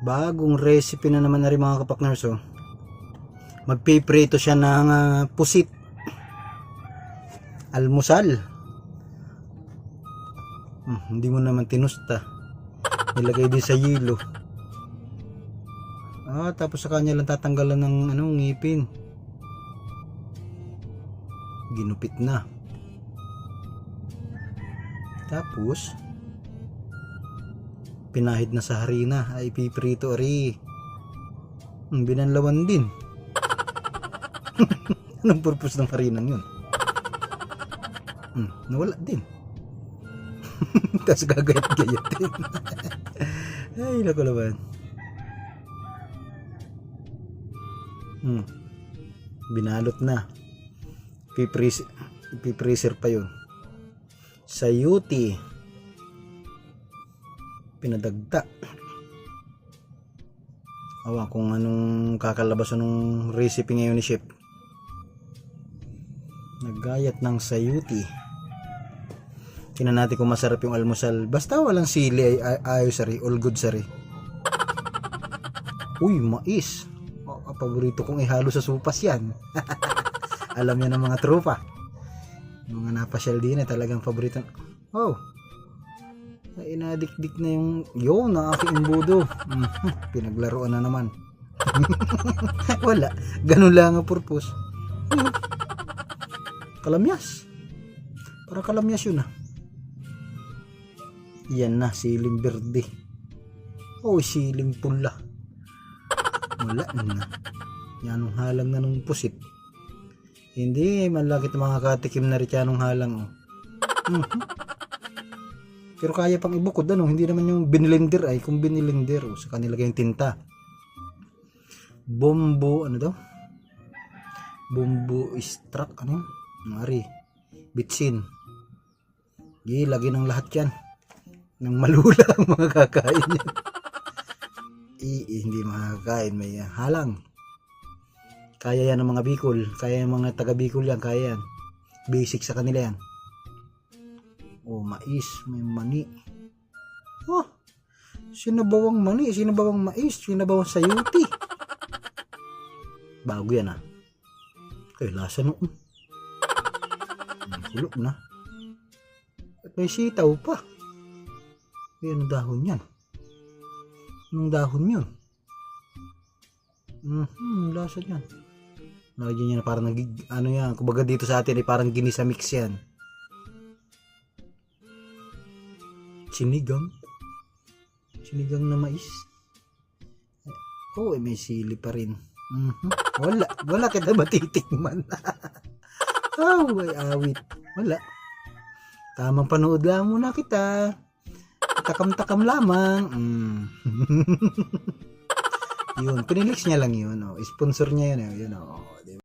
Bagong recipe na naman na rin mga kapakners. Oh. Magpiprito siya ng pusit. Almusal. Hindi mo naman tinusta. Nilagay din sa yelo. Tapos sa kanya lang tatanggalan ng ngipin. Ginupit na. Tapos pinahid na sa harina ay piprito ari. Binanlawan din. Anong purpose ng harina yun? Nawala din. Tapos gagayat-gayat din. Ay, naku naman. Binalot na. Pipreser pa yun. Sayuti. Pinadagta. Awa kung anong kakalabas ng recipe ngayon ni Chef. Naggayat ng sayuti. Tingnan natin kung masarap yung almusal. Basta walang sili ay ayos sari. All good sari. Uy, mais. Paborito kong ihalo sa supas yan. Alam yan ng mga tropa. Yung mga napasyal din na talagang paborito. Oh. Ay, inadikdik na yung na aking imbudo. Pinaglaruan na naman. Wala. Ganun lang ang purpose. Kalamyas. Para kalamyas yun Yan na, siling berde. Siling pula. Wala na. Yan ang halang na nung pusit. Hindi, malakit mga katikim na rin yanong halang. Pero kaya pang ibukod, hindi naman yung binilender ay. Kung binilender, sa kanila yung tinta. Bombo, Bombo extract, Mari. Bitsin. Lagi ng lahat yan. Nang malula ang mga kakain yan. Hindi makakain, may halang. Kaya yan ng mga Bicol, kaya yung mga taga Bicol yan, kaya yan. Basic sa kanila yan. Mais, may mani. Sinabawang mani, sinabawang mais, sinabawang sayuti. Bago yan lasa noon. Kulog na. At may sitaw pa. Anong dahon yan? Anong dahon yun? Lasa yan. Lagyan niya na parang yan, kumbaga dito sa atin ay parang ginisa mix yan. Sinigang na mais. May sili pa rin. Wala kita matitikman. Ay awit. Wala. Tamang panood lang muna kita. Takam-takam lamang. Yun, pinilix niya lang yun. Sponsor niya yun.